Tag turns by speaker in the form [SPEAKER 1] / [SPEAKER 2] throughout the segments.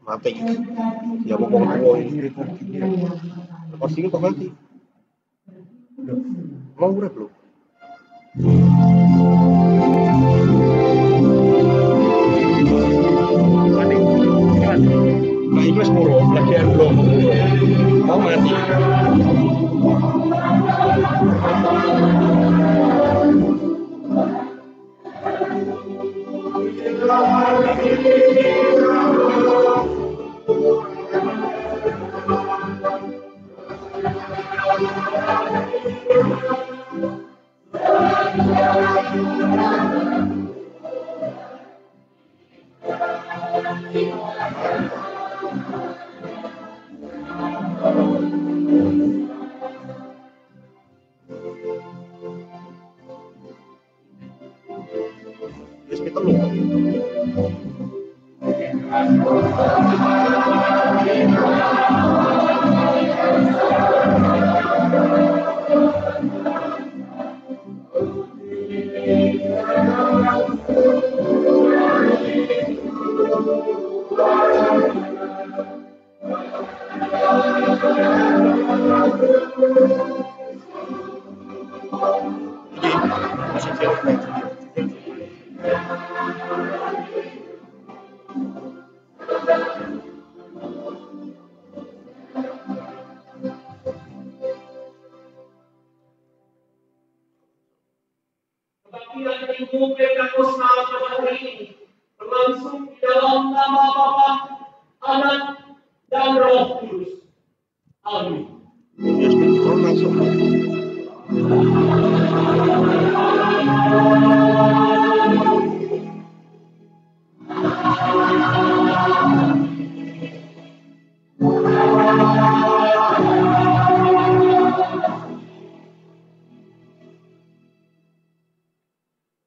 [SPEAKER 1] Mati. Ya mau ngomong rekor sini kok mati. Mau urip lho. Mati. Nah, ini wis muro, lagi belum. Mau mati. Wis pitelu.
[SPEAKER 2] Kebaktian Minggu Pentakosta pada hari ini berlangsung di dalam nama Bapa, Anak, dan Roh Kudus. Amin.
[SPEAKER 1] Yes, masuk.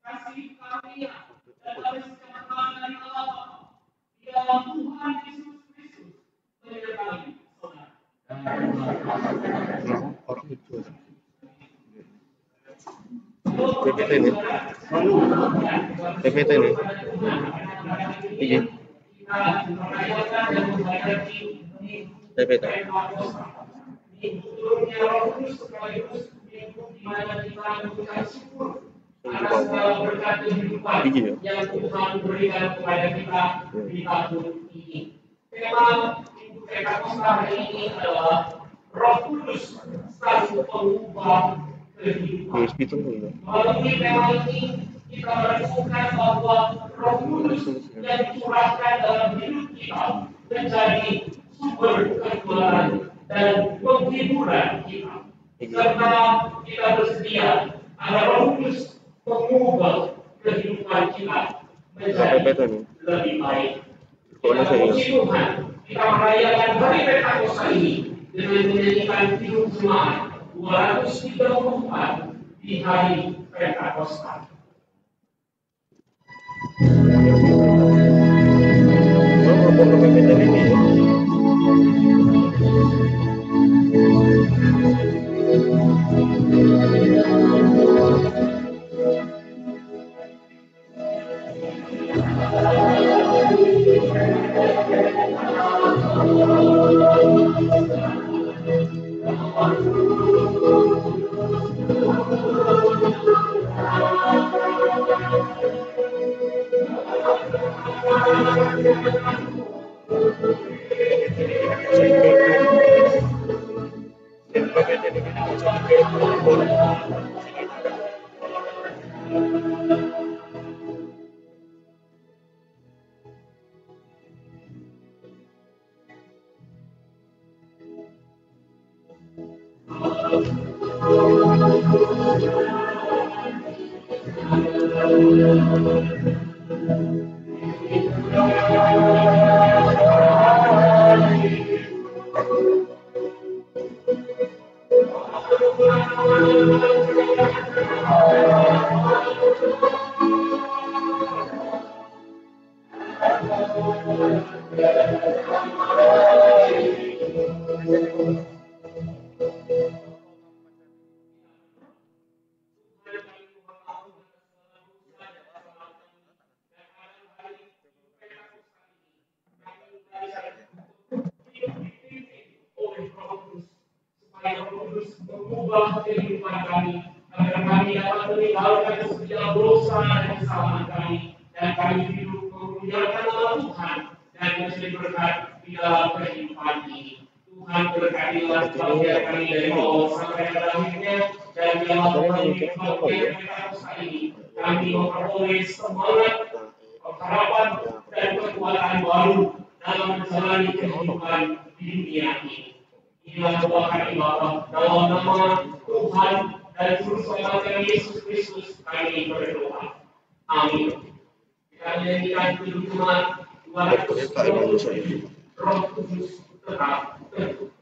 [SPEAKER 2] Kasih karunia dan damai sejahtera dari Allah di dalam Tuhan Yesus Kristus menyertai saudara.
[SPEAKER 1] Orang itu. PPT ini. PPT ini. Iya. PPT.
[SPEAKER 2] Yang Tuhan berikan kepada kita di tahun ini. Tema Minggu Pentakosta hari ini adalah Roh Kudus, stasiun pengubah kehidupan. Melalui tema ini kita menemukan bahwa Roh Kudus yang dicurahkan dalam hidup kita menjadi sumber kekeluaran dan penghiburan kita. Serta kita bersedia agar Roh Kudus mengubah kehidupan kita menjadi lebih baik. Dalam puji Tuhan, kita merayakan hari Pentakosta ini dengan menyanyikan Kidung Jemaat 234 di hari Pentakosta. Kudus mengubah kehidupan kami, agar kami dapat meninggalkan setiap dosa dan kesalahan kami, dan kami hidup memuliakan nama Tuhan dan menjadi berkat di dalam kehidupan ini. Tuhan berkatilah keluarga kami dari awal sampai pada akhirnya, dan biarlah Tuhan kehidupan kita ini kami memperoleh semangat, harapan, dan kekuatan baru dalam menjalani kehidupan di dunia ini. Inilah doa kami Bapa, dalam nama Tuhan dan Juru Selamat kami Yesus Kristus kami berdoa. Amin. Kita menyanyikan kedudukan 220 Roh Kudus tetap teguh.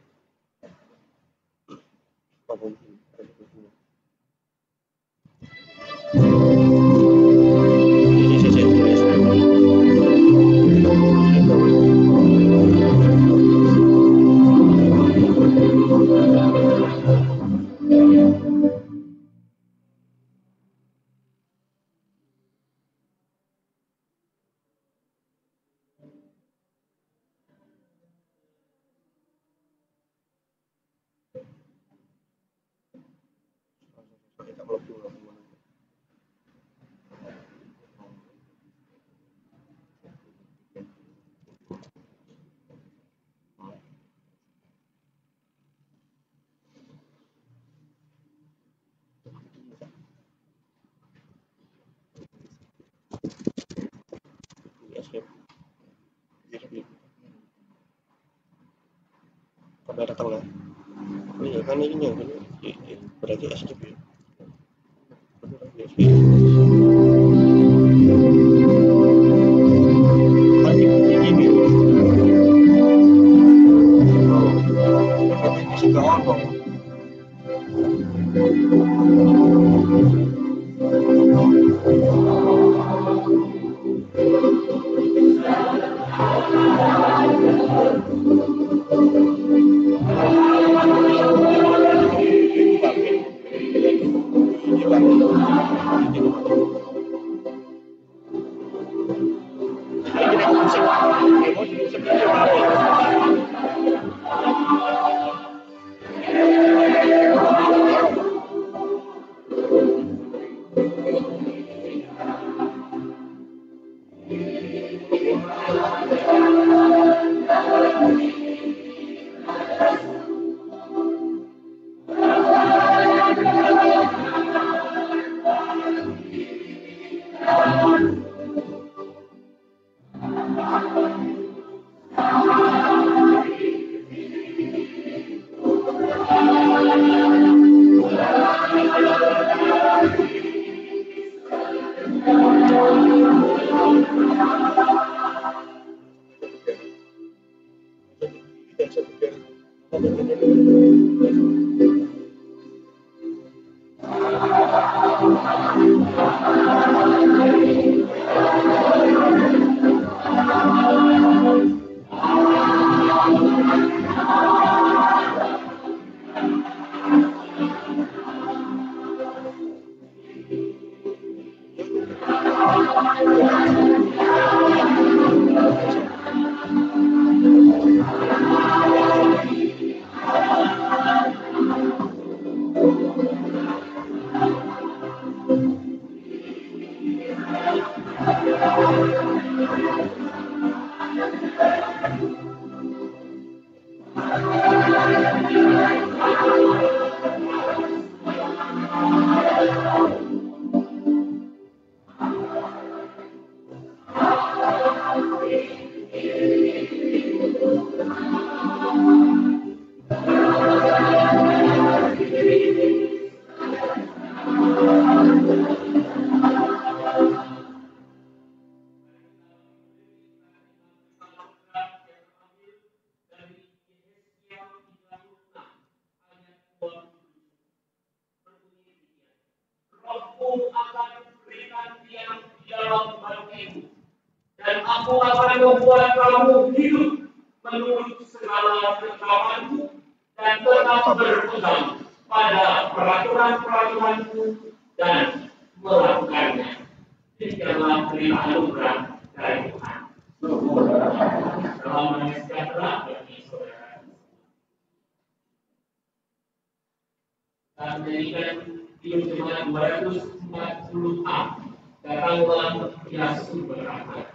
[SPEAKER 1] Pada datang lah. Ini kan ini berarti escape ya.
[SPEAKER 2] Dan aku akan membuat kamu hidup menurut segala ketetapanku dan tetap berpegang pada peraturan-peraturanku dan melakukannya. Demikianlah berita anugerah dari Tuhan. Salam sejahtera bagi saudara. dan menyanyikan film jemaat 240A. Datanglah Yesus berkata.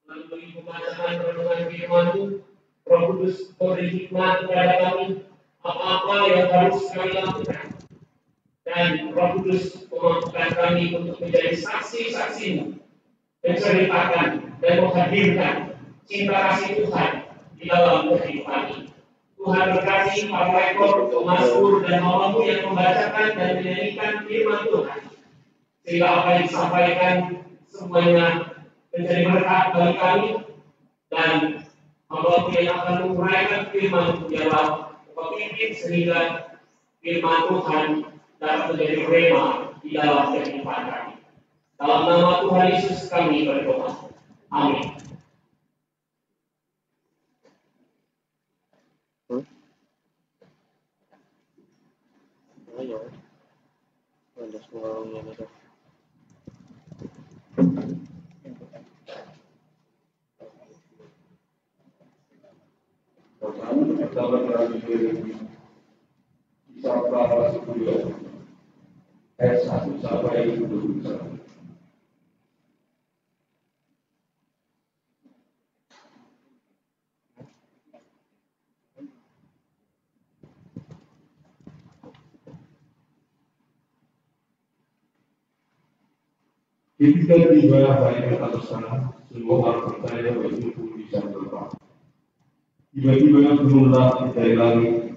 [SPEAKER 2] Melalui pembacaan renungan firman-Mu, Roh Kudus memberi hikmat kepada kami apa-apa yang harus kami lakukan. Dan Roh Kudus memampukan kami untuk menjadi saksi-saksi-Mu, menceritakan dan menghadirkan cinta kasih Tuhan di dalam kehidupan ini. Tuhan berkati para rektor, pemazmur dan mamamu yang membacakan dan menyanyikan firman Tuhan, sehingga apa yang disampaikan semuanya menjadi berkat bagi kami, dan hamba yang akan menguraikan firman ialah pemimpin sehingga firman Tuhan dapat menjadi rema di dalam kehidupan kami. Dalam nama Tuhan Yesus kami berdoa. Amin.
[SPEAKER 1] Ada suaranya nih. Kita berlari kisah para sepuluh ayat 1 sampai 21. Ketika tiba hari Pentekosta, semua orang percaya berkumpul di satu tempat. Tiba-tiba turunlah dari langit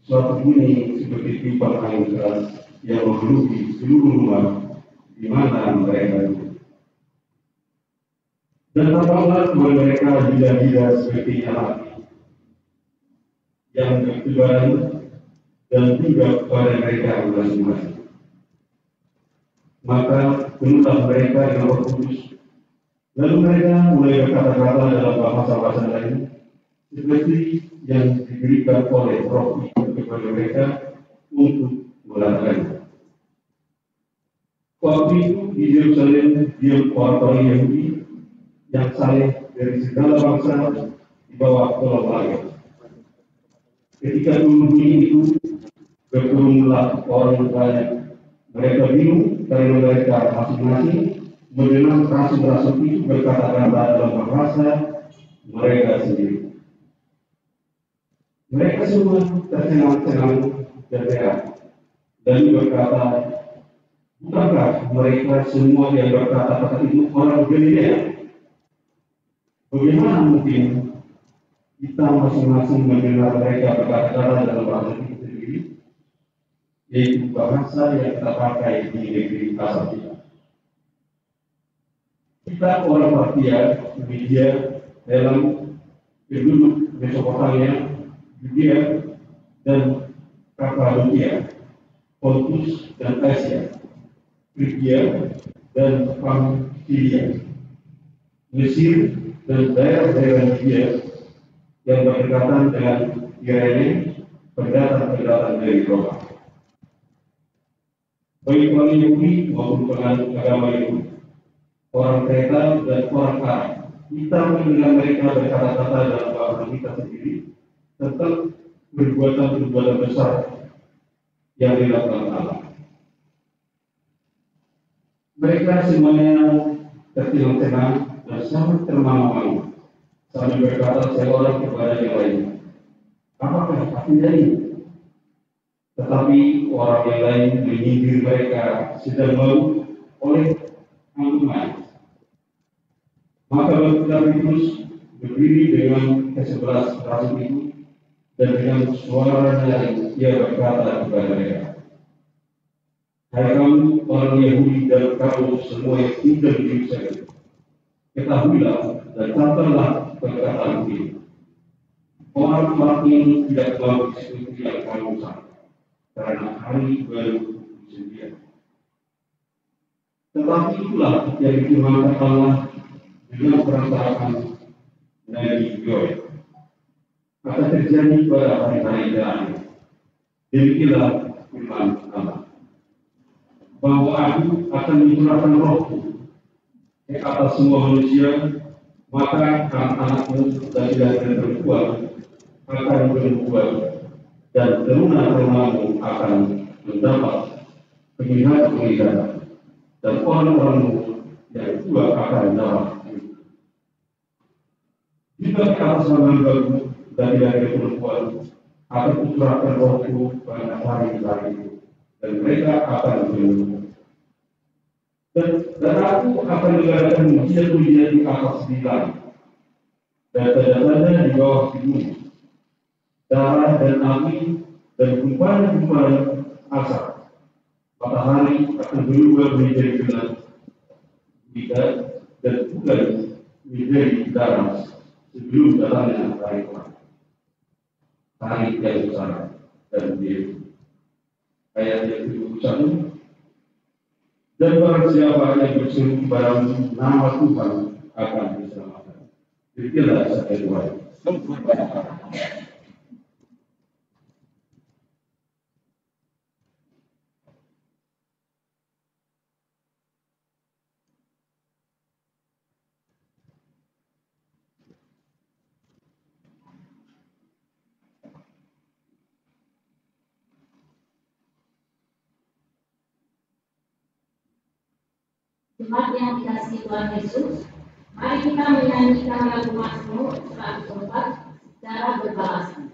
[SPEAKER 1] suatu bunyi seperti tiupan angin keras yang memenuhi seluruh rumah di mana mereka duduk. Dan tampaklah kepada mereka bida-bida seperti api yang bertebaran dan tiba kepada mereka masing-masing. Maka penuhlah mereka dengan Roh Kudus. Lalu mereka mulai berkata-kata dalam bahasa-bahasa lain, seperti yang diberikan oleh Roh itu kepada mereka untuk melakukannya. Waktu itu di Yerusalem diam orang-orang Yahudi yang saleh dari segala bangsa di bawah kolong. Ketika bunyi itu berturunlah orang banyak. Mereka bingung karena mereka masing-masing mendengar rasul-rasul itu berkata-kata dalam bahasa mereka sendiri. Mereka semua tercengang-cengang dan heran dan berkata, bukankah mereka semua yang berkata-kata itu orang Galilea? Bagaimana mungkin kita masing-masing mendengar mereka berkata-kata dalam bahasa itu sendiri? yaitu bahasa yang kita pakai di negeri asal kita. Kita orang Partia, Media, dalam penduduk Mesopotamia, Judea, dan Kapadokia, Pontus dan Asia, Frigia dan Pamfilia, Mesir dan daerah-daerah Libya yang berdekatan dengan Irene, pendatang-pendatang dari Roma. Baik orang Yahudi maupun penganut agama Yahudi, orang Kreta dan orang Arab, kita mendengar mereka berkata-kata dalam bahasa kita sendiri tentang perbuatan-perbuatan besar yang dilakukan Allah. Mereka semuanya tercengang-cengang dan sangat termangu-mangu sambil berkata seorang kepada yang lainnya, apakah artinya ini? Tetapi orang yang lain menyindir mereka sedang malu oleh angkuman. Maka Bapak Petrus berdiri dengan ke-11 rasul itu dan dengan suara nyaring ia berkata kepada mereka, hai kamu orang Yahudi dan kamu semua yang tinggal di Yerusalem, ketahuilah dan catatlah perkataan ini. Orang-orang ini tidak mau seperti yang kamu sangka, karena hari baru disediakan. Tetapi itulah yang difirmankan Allah dengan perasaan Nabi Yoel akan terjadi pada hari-hari terakhir. Demikianlah firman Allah, bahwa Aku akan mencurahkan Rohku ke atas semua manusia, maka anak-anakmu dan laki-laki perempuan akan bernubuat dan teruna-terunamu akan mendapat penglihatan dan orang-orangmu yang tua akan mendapat. Jika ke atas hamba-hambaku dan laki-laki perempuan akan kucurahkan Rohku pada hari-hari itu, dan mereka akan bernubuat. Dan Aku akan mengadakan mujizat-mujizat di atas di langit dan tanda-tanda di bawah di bumi, darah dan api dan gumpalan-gumpalan asap. Matahari akan berubah menjadi gelap, dan bulan menjadi darah sebelum datangnya hari terang, hari yang besar dan biru. Ayat yang ke-21. Dan barang siapa yang berseru kepada nama Tuhan akan diselamatkan. Demikianlah sabda Tuhan.
[SPEAKER 3] Jemaat yang dikasihi Tuhan Yesus, mari kita menyanyikan lagu Mazmur 104 secara berbalasan.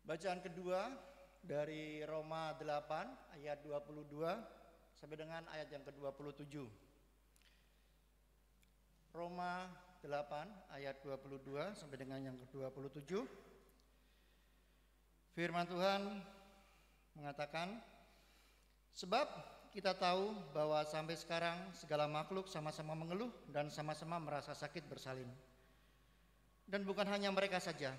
[SPEAKER 4] Bacaan kedua dari Roma 8 ayat 22 sampai dengan ayat yang ke-27. Roma 8 ayat 22 sampai dengan yang ke-27. Firman Tuhan mengatakan, sebab kita tahu bahwa sampai sekarang segala makhluk sama-sama mengeluh dan sama-sama merasa sakit bersalin. Dan bukan hanya mereka saja,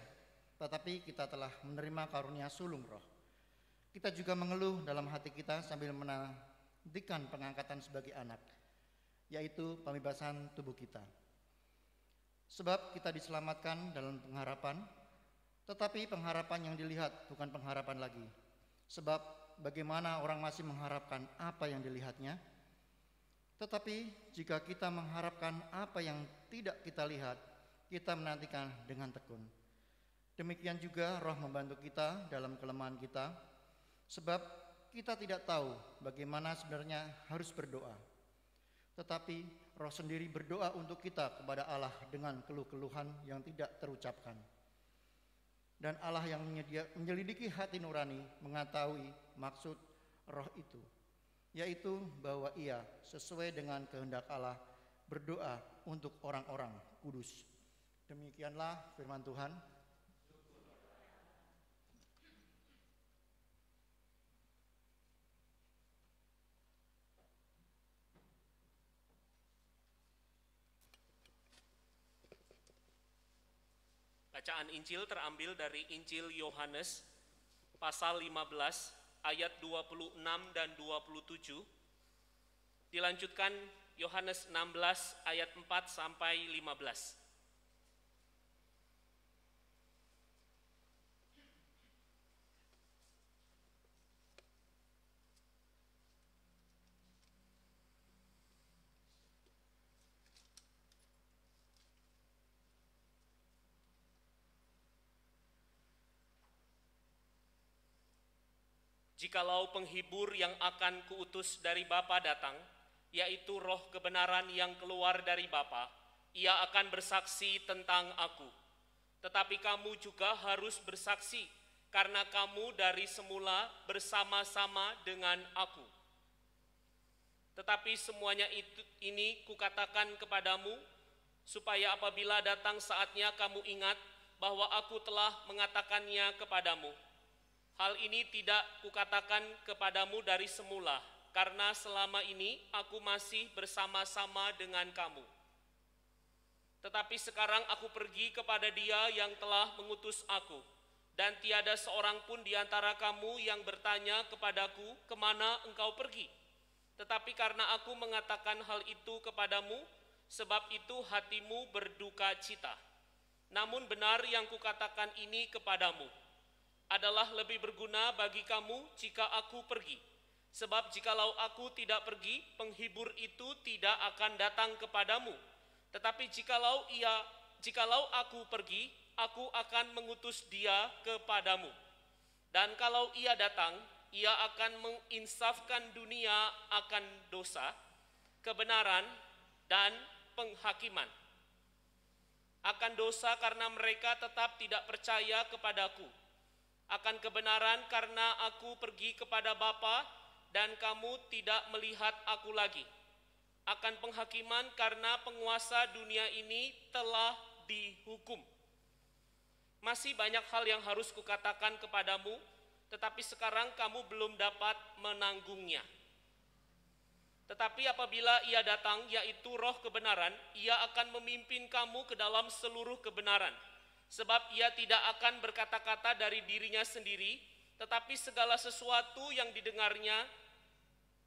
[SPEAKER 4] tetapi kita telah menerima karunia sulung roh. Kita juga mengeluh dalam hati kita sambil menantikan pengangkatan sebagai anak, yaitu pembebasan tubuh kita. Sebab kita diselamatkan dalam pengharapan, tetapi pengharapan yang dilihat bukan pengharapan lagi. Sebab bagaimana orang masih mengharapkan apa yang dilihatnya? Tetapi jika kita mengharapkan apa yang tidak kita lihat, kita menantikan dengan tekun. Demikian juga Roh membantu kita dalam kelemahan kita, sebab kita tidak tahu bagaimana sebenarnya harus berdoa. Tetapi Roh sendiri berdoa untuk kita kepada Allah dengan keluh-keluhan yang tidak terucapkan. Dan Allah yang menyelidiki hati nurani mengetahui maksud Roh itu, yaitu bahwa Ia sesuai dengan kehendak Allah berdoa untuk orang-orang kudus. Demikianlah firman Tuhan.
[SPEAKER 2] Bacaan Injil terambil dari Injil Yohanes pasal 15 ayat 26 dan 27. Dilanjutkan Yohanes 16 ayat 4 sampai 15. Jikalau penghibur yang akan kuutus dari Bapa datang, yaitu Roh kebenaran yang keluar dari Bapa, Ia akan bersaksi tentang aku. Tetapi kamu juga harus bersaksi, karena kamu dari semula bersama-sama dengan aku. Tetapi semuanya ini kukatakan kepadamu, supaya apabila datang saatnya kamu ingat bahwa aku telah mengatakannya kepadamu. Hal ini tidak kukatakan kepadamu dari semula, karena selama ini aku masih bersama-sama dengan kamu. Tetapi sekarang aku pergi kepada Dia yang telah mengutus aku, dan tiada seorang pun di antara kamu yang bertanya kepadaku, kemana engkau pergi? Tetapi karena aku mengatakan hal itu kepadamu, sebab itu hatimu berduka cita. Namun benar yang kukatakan ini kepadamu adalah lebih berguna bagi kamu jika aku pergi. Sebab jikalau aku tidak pergi, penghibur itu tidak akan datang kepadamu. Tetapi jikalau aku pergi, aku akan mengutus Dia kepadamu. Dan kalau Ia datang, Ia akan menginsafkan dunia akan dosa, kebenaran, dan penghakiman. Akan dosa karena mereka tetap tidak percaya kepadaku. Akan kebenaran karena aku pergi kepada Bapa dan kamu tidak melihat aku lagi. Akan penghakiman karena penguasa dunia ini telah dihukum. Masih banyak hal yang harus kukatakan kepadamu, tetapi sekarang kamu belum dapat menanggungnya. Tetapi apabila Ia datang, yaitu Roh kebenaran, Ia akan memimpin kamu ke dalam seluruh kebenaran. Sebab Ia tidak akan berkata-kata dari dirinya sendiri, tetapi segala sesuatu yang didengarnya,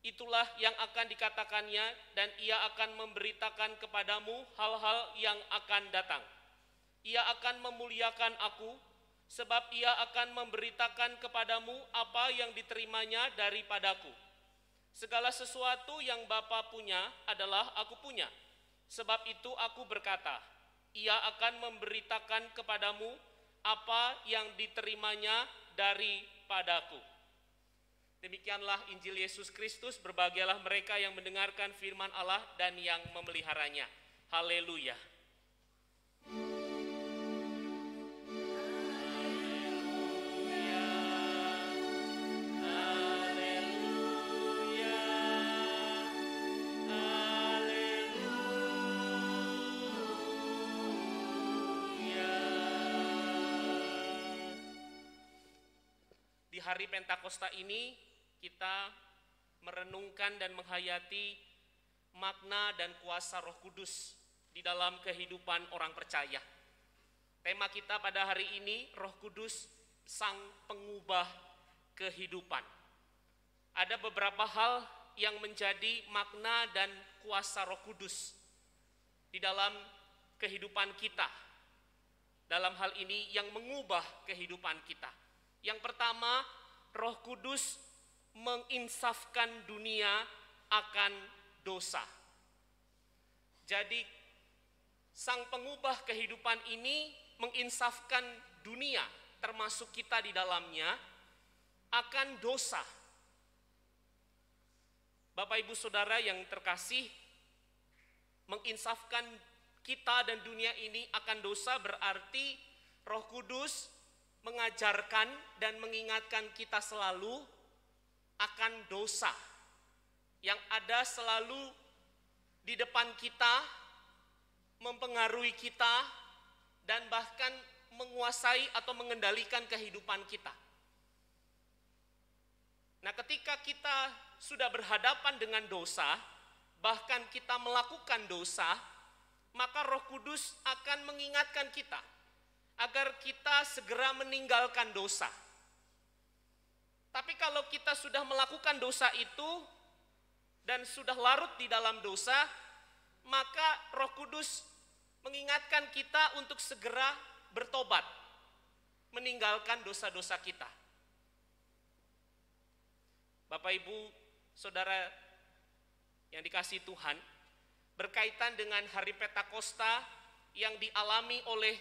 [SPEAKER 2] itulah yang akan dikatakannya, dan Ia akan memberitakan kepadamu hal-hal yang akan datang. Ia akan memuliakan aku, sebab Ia akan memberitakan kepadamu apa yang diterimanya daripadaku. Segala sesuatu yang Bapa punya adalah aku punya. Sebab itu aku berkata, Ia akan memberitakan kepadamu apa yang diterimanya daripadaku. Demikianlah Injil Yesus Kristus. Berbahagialah mereka yang mendengarkan firman Allah dan yang memeliharanya. Haleluya. Haleluya. hari Pentakosta ini kita merenungkan dan menghayati makna dan kuasa Roh Kudus di dalam kehidupan orang percaya. Tema kita pada hari ini, Roh Kudus, Sang Pengubah Kehidupan. Ada beberapa hal yang menjadi makna dan kuasa Roh Kudus di dalam kehidupan kita. Dalam hal ini yang mengubah kehidupan kita. Yang pertama, Roh Kudus menginsafkan dunia akan dosa. Jadi Sang Pengubah Kehidupan ini menginsafkan dunia, termasuk kita di dalamnya, akan dosa. Bapak Ibu Saudara yang terkasih, menginsafkan kita dan dunia ini akan dosa berarti Roh Kudus mengajarkan dan mengingatkan kita selalu akan dosa yang ada selalu di depan kita, mempengaruhi kita, dan bahkan menguasai atau mengendalikan kehidupan kita. Nah, ketika kita sudah berhadapan dengan dosa, bahkan kita melakukan dosa, maka Roh Kudus akan mengingatkan kita agar kita segera meninggalkan dosa. Tapi kalau kita sudah melakukan dosa itu dan sudah larut di dalam dosa, maka Roh Kudus mengingatkan kita untuk segera bertobat, meninggalkan dosa-dosa kita. Bapak Ibu Saudara yang dikasihi Tuhan, berkaitan dengan hari Pentakosta yang dialami oleh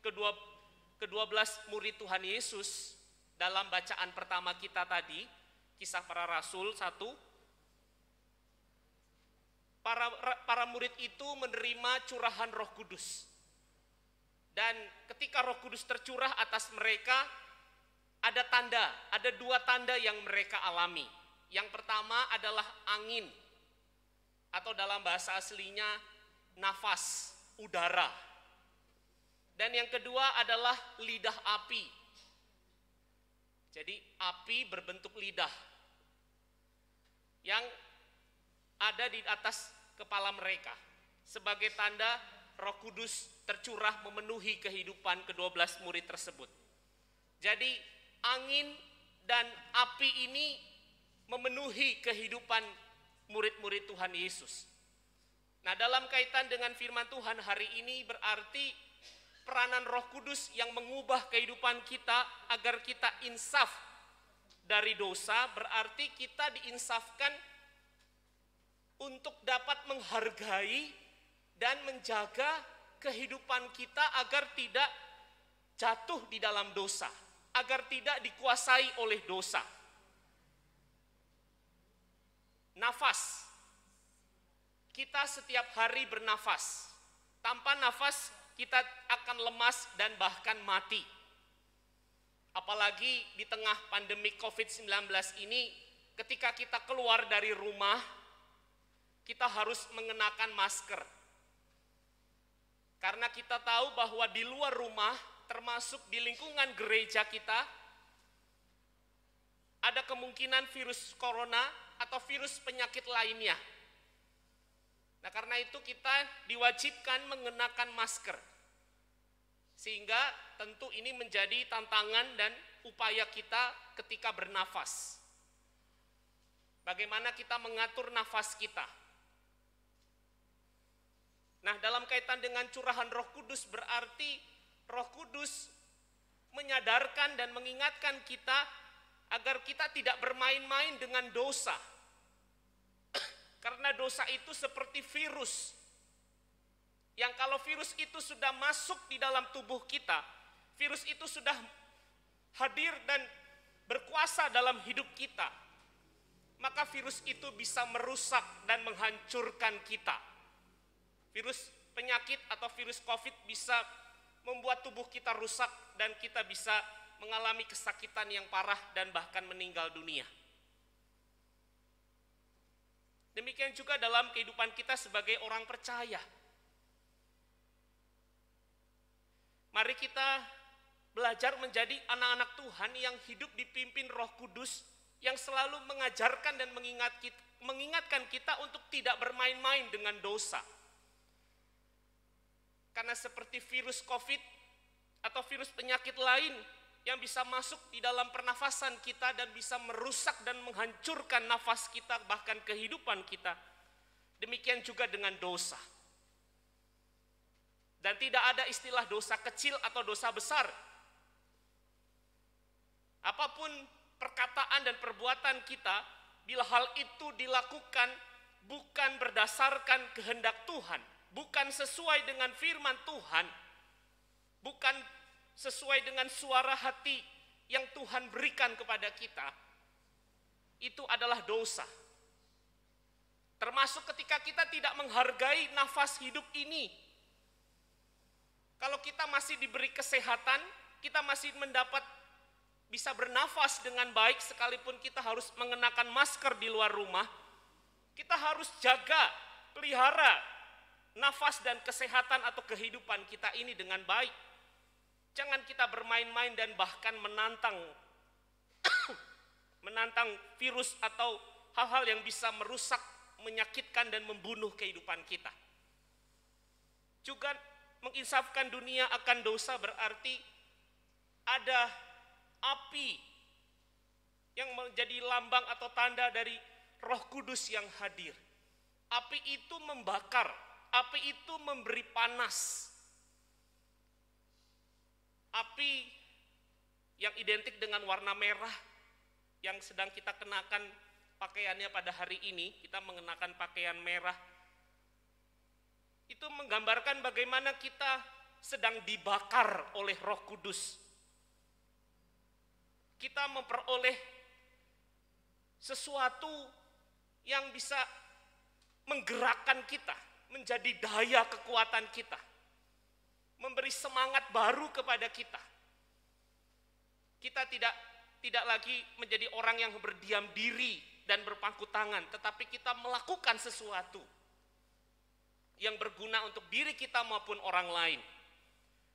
[SPEAKER 2] ke-12 murid Tuhan Yesus dalam bacaan pertama kita tadi, Kisah Para Rasul 1, para murid itu menerima curahan Roh Kudus. Dan ketika Roh Kudus tercurah atas mereka, ada dua tanda yang mereka alami. Yang pertama adalah angin, atau dalam bahasa aslinya nafas, udara. Dan yang kedua adalah lidah api. Jadi api berbentuk lidah yang ada di atas kepala mereka sebagai tanda Roh Kudus tercurah memenuhi kehidupan ke-12 murid tersebut. Jadi angin dan api ini memenuhi kehidupan murid-murid Tuhan Yesus. Nah, dalam kaitan dengan firman Tuhan hari ini berarti peranan Roh Kudus yang mengubah kehidupan kita agar kita insaf dari dosa, berarti kita diinsafkan untuk dapat menghargai dan menjaga kehidupan kita agar tidak jatuh di dalam dosa, agar tidak dikuasai oleh dosa. Nafas. Kita setiap hari bernafas. Tanpa nafas kita akan lemas dan bahkan mati. Apalagi di tengah pandemi COVID-19 ini, ketika kita keluar dari rumah, kita harus mengenakan masker. Karena kita tahu bahwa di luar rumah, termasuk di lingkungan gereja kita, ada kemungkinan virus corona atau virus penyakit lainnya. Nah, karena itu kita diwajibkan mengenakan masker. Sehingga tentu ini menjadi tantangan dan upaya kita ketika bernafas. Bagaimana kita mengatur nafas kita. Nah, dalam kaitan dengan curahan Roh Kudus berarti Roh Kudus menyadarkan dan mengingatkan kita agar kita tidak bermain-main dengan dosa. Karena dosa itu seperti virus. Yang kalau virus itu sudah masuk di dalam tubuh kita, virus itu sudah hadir dan berkuasa dalam hidup kita, maka virus itu bisa merusak dan menghancurkan kita. Virus penyakit atau virus COVID bisa membuat tubuh kita rusak dan kita bisa mengalami kesakitan yang parah dan bahkan meninggal dunia. Demikian juga dalam kehidupan kita sebagai orang percaya. Mari kita belajar menjadi anak-anak Tuhan yang hidup dipimpin Roh Kudus, yang selalu mengajarkan dan mengingatkan kita untuk tidak bermain-main dengan dosa. Karena seperti virus COVID atau virus penyakit lain yang bisa masuk di dalam pernafasan kita dan bisa merusak dan menghancurkan nafas kita, bahkan kehidupan kita. Demikian juga dengan dosa. Dan tidak ada istilah dosa kecil atau dosa besar. Apapun perkataan dan perbuatan kita, bila hal itu dilakukan bukan berdasarkan kehendak Tuhan, bukan sesuai dengan firman Tuhan, bukan sesuai dengan suara hati yang Tuhan berikan kepada kita, itu adalah dosa. Termasuk ketika kita tidak menghargai nafas hidup ini. Kalau kita masih diberi kesehatan, kita masih bisa bernafas dengan baik, sekalipun kita harus mengenakan masker di luar rumah, kita harus jaga, pelihara nafas dan kesehatan atau kehidupan kita ini dengan baik. Jangan kita bermain-main dan bahkan menantang virus atau hal-hal yang bisa merusak, menyakitkan dan membunuh kehidupan kita. Juga menginsafkan dunia akan dosa berarti ada api yang menjadi lambang atau tanda dari Roh Kudus yang hadir. Api itu membakar, api itu memberi panas. Api yang identik dengan warna merah yang sedang kita kenakan pakaiannya pada hari ini, kita mengenakan pakaian merah. Itu menggambarkan bagaimana kita sedang dibakar oleh Roh Kudus. Kita memperoleh sesuatu yang bisa menggerakkan kita, menjadi daya kekuatan kita, memberi semangat baru kepada kita. Kita tidak lagi menjadi orang yang berdiam diri dan berpangku tangan, tetapi kita melakukan sesuatu yang berguna untuk diri kita maupun orang lain.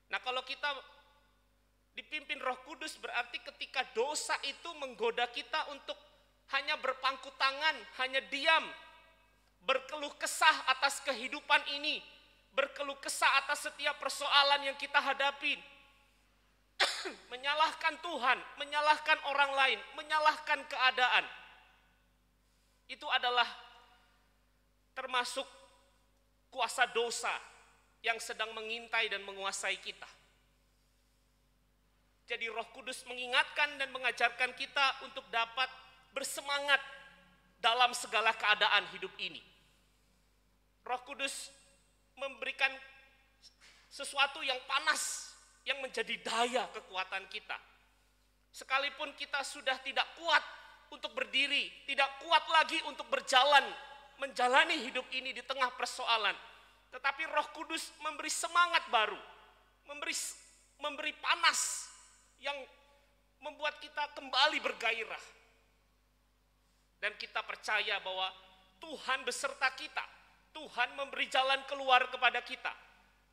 [SPEAKER 2] Nah, kalau kita dipimpin Roh Kudus berarti ketika dosa itu menggoda kita untuk hanya berpangku tangan, hanya diam, berkeluh kesah atas kehidupan ini, berkeluh kesah atas setiap persoalan yang kita hadapi, menyalahkan Tuhan, menyalahkan orang lain, menyalahkan keadaan, itu adalah termasuk kuasa dosa yang sedang mengintai dan menguasai kita. Jadi Roh Kudus mengingatkan dan mengajarkan kita untuk dapat bersemangat dalam segala keadaan hidup ini. Roh Kudus memberikan sesuatu yang panas yang menjadi daya kekuatan kita. Sekalipun kita sudah tidak kuat untuk berdiri, tidak kuat lagi untuk berjalan, menjalani hidup ini di tengah persoalan, tetapi Roh Kudus memberi semangat baru, memberi panas yang membuat kita kembali bergairah. Dan kita percaya bahwa Tuhan beserta kita, Tuhan memberi jalan keluar kepada kita,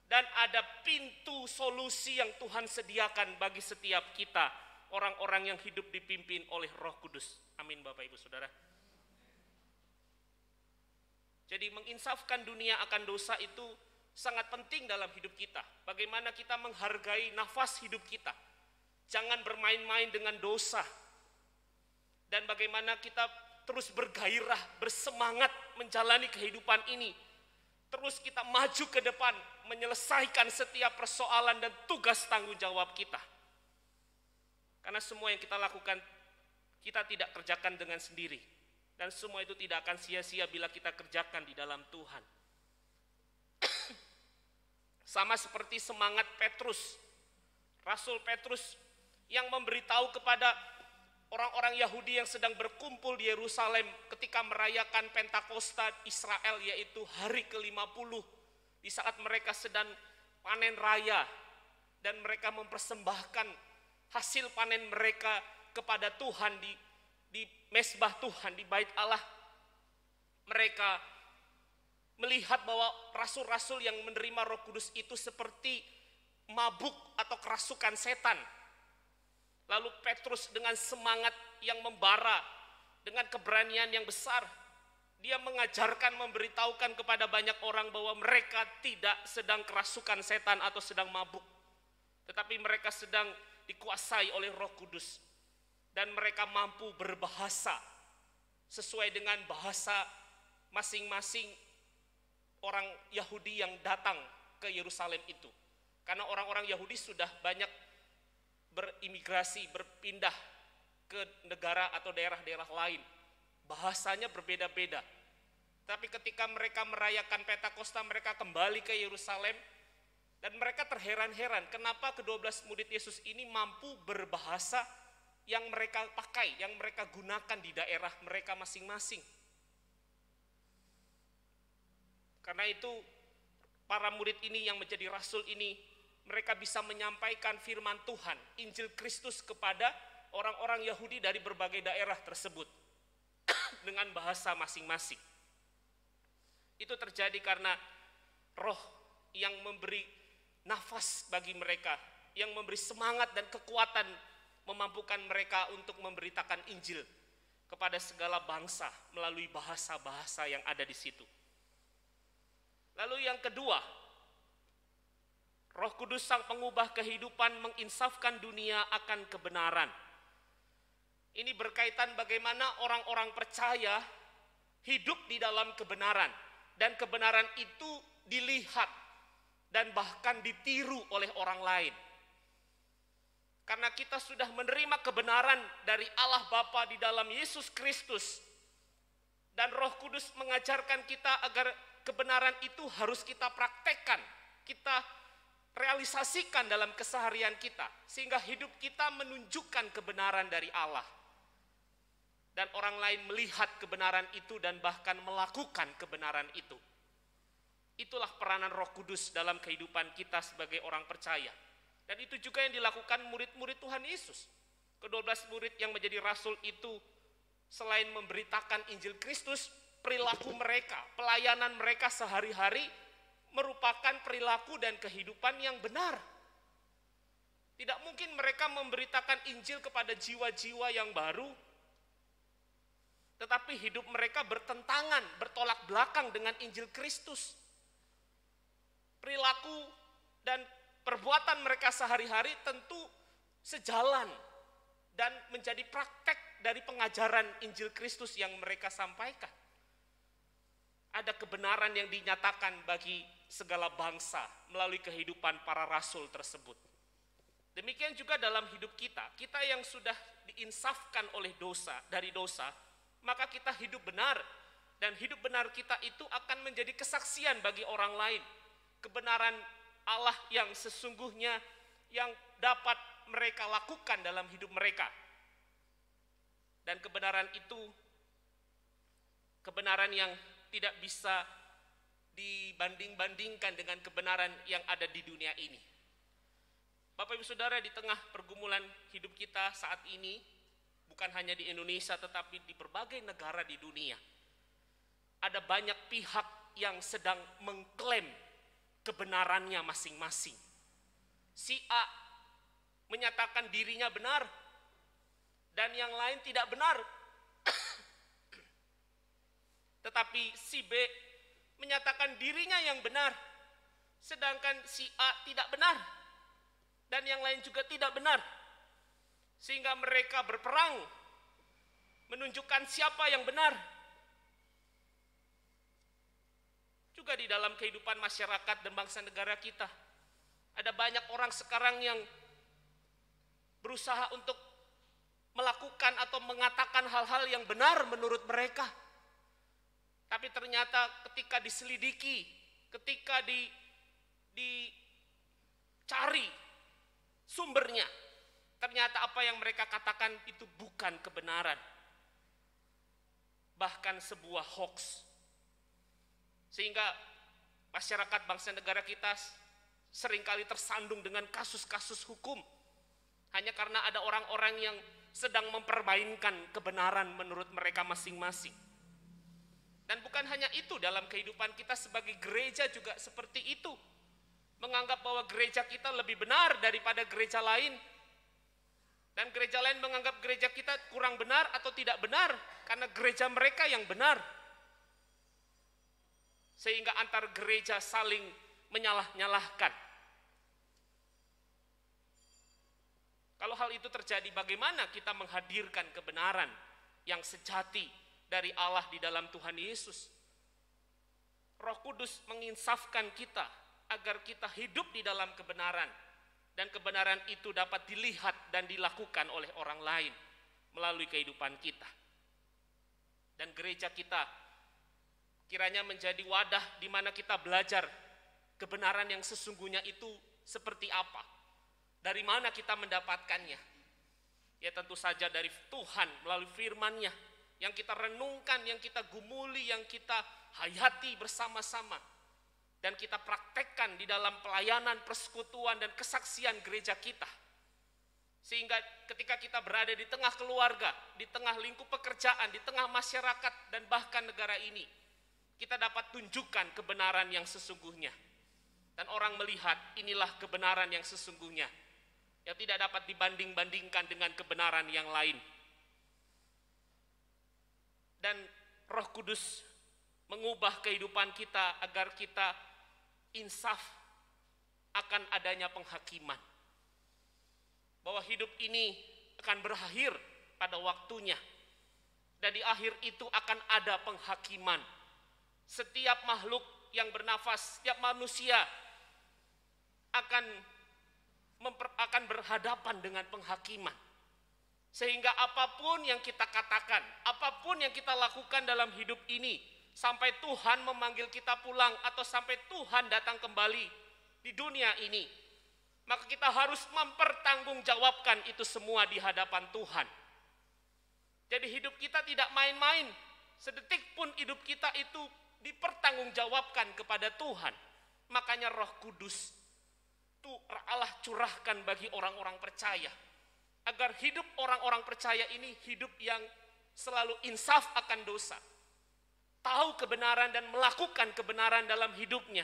[SPEAKER 2] dan ada pintu solusi yang Tuhan sediakan bagi setiap kita, orang-orang yang hidup dipimpin oleh Roh Kudus. Amin, Bapak Ibu Saudara. Jadi menginsafkan dunia akan dosa itu sangat penting dalam hidup kita. Bagaimana kita menghargai nafas hidup kita. Jangan bermain-main dengan dosa. Dan bagaimana kita terus bergairah, bersemangat menjalani kehidupan ini. Terus kita maju ke depan, menyelesaikan setiap persoalan dan tugas tanggung jawab kita. Karena semua yang kita lakukan, kita tidak kerjakan dengan sendiri. Dan semua itu tidak akan sia-sia bila kita kerjakan di dalam Tuhan. Sama seperti semangat Petrus, Rasul Petrus yang memberitahu kepada orang-orang Yahudi yang sedang berkumpul di Yerusalem ketika merayakan Pentakosta Israel, yaitu hari ke-50, di saat mereka sedang panen raya dan mereka mempersembahkan hasil panen mereka kepada Tuhan di mezbah Tuhan, di bait Allah. Mereka melihat bahwa rasul-rasul yang menerima Roh Kudus itu seperti mabuk atau kerasukan setan. Lalu Petrus dengan semangat yang membara, dengan keberanian yang besar, dia mengajarkan, memberitahukan kepada banyak orang bahwa mereka tidak sedang kerasukan setan atau sedang mabuk, tetapi mereka sedang dikuasai oleh Roh Kudus, dan mereka mampu berbahasa sesuai dengan bahasa masing-masing orang Yahudi yang datang ke Yerusalem itu. Karena orang-orang Yahudi sudah banyak berimigrasi, berpindah ke negara atau daerah-daerah lain. Bahasanya berbeda-beda. Tapi ketika mereka merayakan Pentakosta, mereka kembali ke Yerusalem, dan mereka terheran-heran kenapa ke-12 murid Yesus ini mampu berbahasa yang mereka pakai, yang mereka gunakan di daerah mereka masing-masing. Karena itu para murid ini yang menjadi rasul ini, mereka bisa menyampaikan firman Tuhan, Injil Kristus kepada orang-orang Yahudi dari berbagai daerah tersebut dengan bahasa masing-masing. Itu terjadi karena Roh yang memberi nafas bagi mereka, yang memberi semangat dan kekuatan, memampukan mereka untuk memberitakan Injil kepada segala bangsa melalui bahasa-bahasa yang ada di situ. Lalu yang kedua, Roh Kudus sang pengubah kehidupan menginsafkan dunia akan kebenaran. Ini berkaitan bagaimana orang-orang percaya hidup di dalam kebenaran, dan kebenaran itu dilihat dan bahkan ditiru oleh orang lain. Karena kita sudah menerima kebenaran dari Allah Bapa di dalam Yesus Kristus, dan Roh Kudus mengajarkan kita agar kebenaran itu harus kita praktekkan, kita realisasikan dalam keseharian kita, sehingga hidup kita menunjukkan kebenaran dari Allah. Dan orang lain melihat kebenaran itu dan bahkan melakukan kebenaran itu. Itulah peranan Roh Kudus dalam kehidupan kita sebagai orang percaya. Dan itu juga yang dilakukan murid-murid Tuhan Yesus. Ke-12 murid yang menjadi rasul itu, selain memberitakan Injil Kristus, perilaku mereka, pelayanan mereka sehari-hari merupakan perilaku dan kehidupan yang benar. Tidak mungkin mereka memberitakan Injil kepada jiwa-jiwa yang baru, tetapi hidup mereka bertentangan, bertolak belakang dengan Injil Kristus. Perilaku dan perbuatan mereka sehari-hari tentu sejalan dan menjadi praktek dari pengajaran Injil Kristus yang mereka sampaikan. Ada kebenaran yang dinyatakan bagi segala bangsa melalui kehidupan para rasul tersebut. Demikian juga dalam hidup kita, kita yang sudah diinsafkan oleh dosa, dari dosa, maka kita hidup benar, dan hidup benar kita itu akan menjadi kesaksian bagi orang lain. Kebenaran Allah yang sesungguhnya yang dapat mereka lakukan dalam hidup mereka. Dan kebenaran itu kebenaran yang tidak bisa dibanding-bandingkan dengan kebenaran yang ada di dunia ini. Bapak Ibu Saudara, di tengah pergumulan hidup kita saat ini, bukan hanya di Indonesia tetapi di berbagai negara di dunia, ada banyak pihak yang sedang mengklaim kebenarannya masing-masing. Si A menyatakan dirinya benar dan yang lain tidak benar. Tetapi si B menyatakan dirinya yang benar, sedangkan si A tidak benar, dan yang lain juga tidak benar. Sehingga mereka berperang, menunjukkan siapa yang benar. Juga di dalam kehidupan masyarakat dan bangsa negara kita, ada banyak orang sekarang yang berusaha untuk melakukan atau mengatakan hal-hal yang benar menurut mereka. Tapi ternyata ketika diselidiki, ketika dicari sumbernya, ternyata apa yang mereka katakan itu bukan kebenaran, bahkan sebuah hoax. Sehingga masyarakat bangsa negara kita seringkali tersandung dengan kasus-kasus hukum, hanya karena ada orang-orang yang sedang mempermainkan kebenaran menurut mereka masing-masing. Dan bukan hanya itu, dalam kehidupan kita sebagai gereja juga seperti itu. menganggap bahwa gereja kita lebih benar daripada gereja lain, dan gereja lain menganggap gereja kita kurang benar atau tidak benar karena gereja mereka yang benar, sehingga antar gereja saling menyalah-nyalahkan. Kalau hal itu terjadi, bagaimana kita menghadirkan kebenaran yang sejati dari Allah di dalam Tuhan Yesus? Roh Kudus menginsafkan kita agar kita hidup di dalam kebenaran, dan kebenaran itu dapat dilihat dan dilakukan oleh orang lain melalui kehidupan kita. Dan gereja kita kiranya menjadi wadah di mana kita belajar kebenaran yang sesungguhnya itu seperti apa, dari mana kita mendapatkannya. Ya tentu saja dari Tuhan melalui firman-Nya yang kita renungkan, yang kita gumuli, yang kita hayati bersama-sama, dan kita praktekkan di dalam pelayanan, persekutuan, dan kesaksian gereja kita. Sehingga ketika kita berada di tengah keluarga, di tengah lingkup pekerjaan, di tengah masyarakat, dan bahkan negara ini, kita dapat tunjukkan kebenaran yang sesungguhnya. Dan orang melihat inilah kebenaran yang sesungguhnya, yang tidak dapat dibanding-bandingkan dengan kebenaran yang lain. Dan Roh Kudus mengubah kehidupan kita agar kita insaf akan adanya penghakiman. Bahwa hidup ini akan berakhir pada waktunya. Dan di akhir itu akan ada penghakiman. Setiap makhluk yang bernafas, setiap manusia akan berhadapan dengan penghakiman. Sehingga apapun yang kita katakan, apapun yang kita lakukan dalam hidup ini, sampai Tuhan memanggil kita pulang atau sampai Tuhan datang kembali di dunia ini, maka kita harus mempertanggungjawabkan itu semua di hadapan Tuhan. Jadi hidup kita tidak main-main. Sedetik pun hidup kita itu dipertanggungjawabkan kepada Tuhan. Makanya Roh Kudus itu Allah curahkan bagi orang-orang percaya, agar hidup orang-orang percaya ini hidup yang selalu insaf akan dosa, tahu kebenaran dan melakukan kebenaran dalam hidupnya,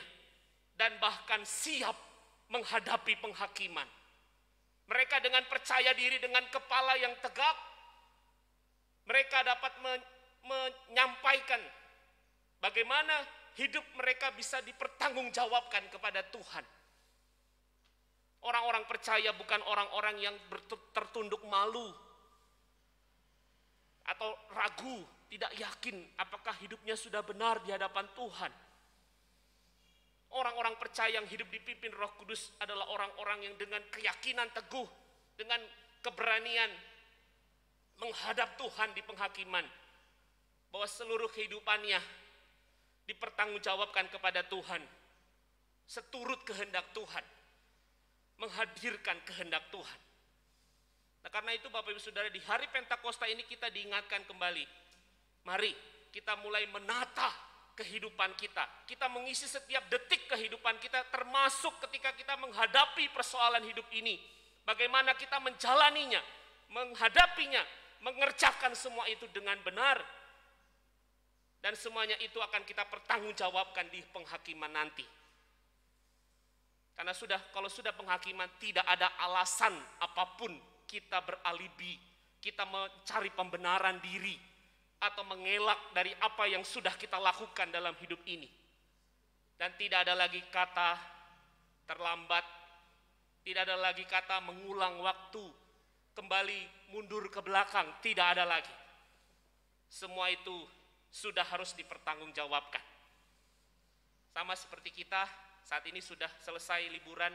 [SPEAKER 2] dan bahkan siap menghadapi penghakiman. Mereka dengan percaya diri, dengan kepala yang tegak, mereka dapat menyampaikan bagaimana hidup mereka bisa dipertanggungjawabkan kepada Tuhan. Orang-orang percaya bukan orang-orang yang tertunduk malu atau ragu, tidak yakin apakah hidupnya sudah benar di hadapan Tuhan. Orang-orang percaya yang hidup dipimpin Roh Kudus adalah orang-orang yang dengan keyakinan teguh, dengan keberanian menghadap Tuhan di penghakiman, bahwa seluruh kehidupannya dipertanggungjawabkan kepada Tuhan, seturut kehendak Tuhan, menghadirkan kehendak Tuhan. Nah, karena itu Bapak Ibu Saudara, di hari Pentakosta ini kita diingatkan kembali, mari kita mulai menata kehidupan kita. Kita mengisi setiap detik kehidupan kita, termasuk ketika kita menghadapi persoalan hidup ini. Bagaimana kita menjalaninya, menghadapinya, mengerjakan semua itu dengan benar. Dan semuanya itu akan kita pertanggungjawabkan di penghakiman nanti. Karena kalau sudah penghakiman, tidak ada alasan apapun kita beralibi, kita mencari pembenaran diri, atau mengelak dari apa yang sudah kita lakukan dalam hidup ini. Dan tidak ada lagi kata terlambat, tidak ada lagi kata mengulang waktu, kembali mundur ke belakang, tidak ada lagi. Semua itu sudah harus dipertanggungjawabkan. Sama seperti kita, saat ini sudah selesai liburan,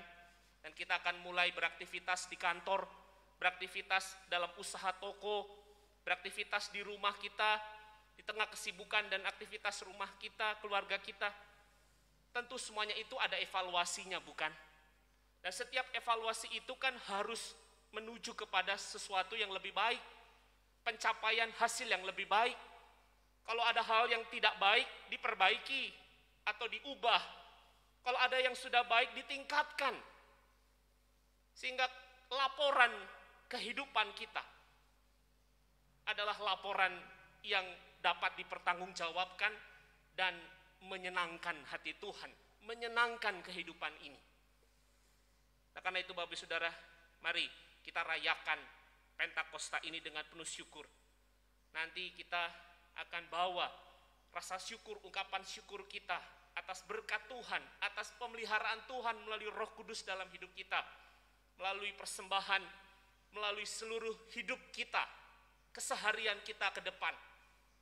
[SPEAKER 2] dan kita akan mulai beraktivitas di kantor, beraktivitas dalam usaha toko, beraktivitas di rumah kita, di tengah kesibukan dan aktivitas rumah kita, keluarga kita. Tentu semuanya itu ada evaluasinya, bukan? Dan setiap evaluasi itu kan harus menuju kepada sesuatu yang lebih baik, pencapaian hasil yang lebih baik. Kalau ada hal yang tidak baik, diperbaiki atau diubah. Kalau ada yang sudah baik, ditingkatkan. Sehingga laporan kehidupan kita adalah laporan yang dapat dipertanggungjawabkan dan menyenangkan hati Tuhan, menyenangkan kehidupan ini. Nah, karena itu Bapak Saudara, mari kita rayakan Pentakosta ini dengan penuh syukur. Nanti kita akan bawa rasa syukur, ungkapan syukur kita atas berkat Tuhan, atas pemeliharaan Tuhan melalui Roh Kudus dalam hidup kita, melalui persembahan, melalui seluruh hidup kita, keseharian kita ke depan.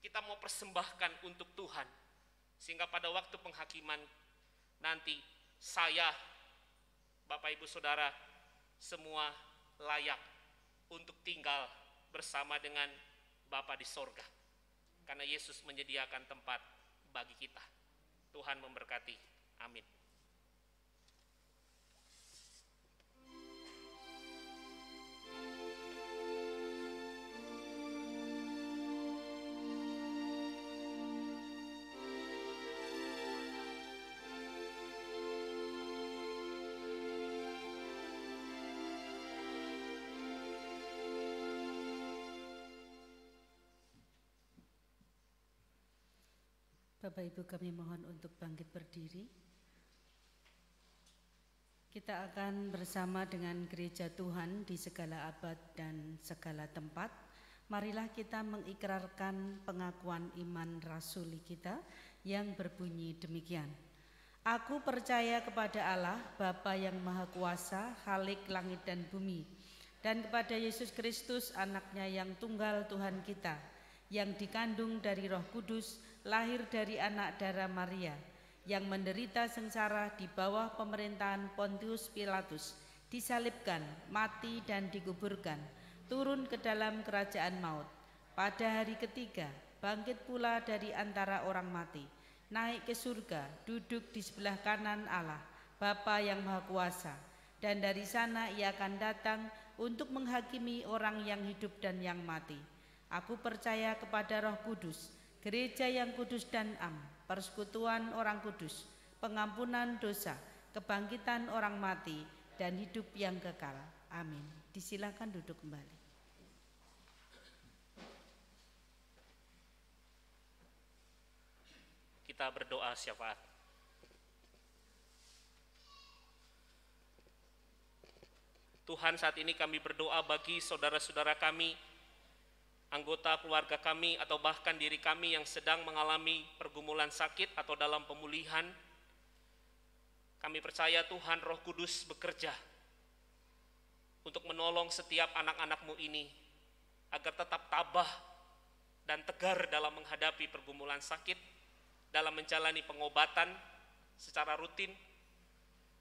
[SPEAKER 2] Kita mau persembahkan untuk Tuhan, sehingga pada waktu penghakiman nanti saya, Bapak Ibu Saudara, semua layak untuk tinggal bersama dengan Bapa di sorga, karena Yesus menyediakan tempat bagi kita. Tuhan memberkati. Amin.
[SPEAKER 5] Bapak Ibu, kami mohon untuk bangkit berdiri. Kita akan bersama dengan gereja Tuhan di segala abad dan segala tempat. Marilah kita mengikrarkan pengakuan iman rasuli kita yang berbunyi demikian. Aku percaya kepada Allah, Bapa yang Maha Kuasa, Khalik langit dan bumi, dan kepada Yesus Kristus, anaknya yang tunggal Tuhan kita, yang dikandung dari Roh Kudus, lahir dari anak darah Maria, yang menderita sengsara di bawah pemerintahan Pontius Pilatus, disalibkan, mati dan dikuburkan, turun ke dalam kerajaan maut. Pada hari ketiga, bangkit pula dari antara orang mati, naik ke surga, duduk di sebelah kanan Allah, Bapa yang Maha Kuasa, dan dari sana ia akan datang untuk menghakimi orang yang hidup dan yang mati. Aku percaya kepada Roh Kudus, gereja yang kudus dan am, persekutuan orang kudus, pengampunan dosa, kebangkitan orang mati, dan hidup yang kekal. Amin. Disilakan duduk kembali.
[SPEAKER 2] Kita berdoa syafaat. Tuhan, saat ini kami berdoa bagi saudara-saudara kami, anggota keluarga kami, atau bahkan diri kami yang sedang mengalami pergumulan sakit atau dalam pemulihan. Kami percaya Tuhan, Roh Kudus bekerja untuk menolong setiap anak-anak-Mu ini agar tetap tabah dan tegar dalam menghadapi pergumulan sakit, dalam menjalani pengobatan secara rutin.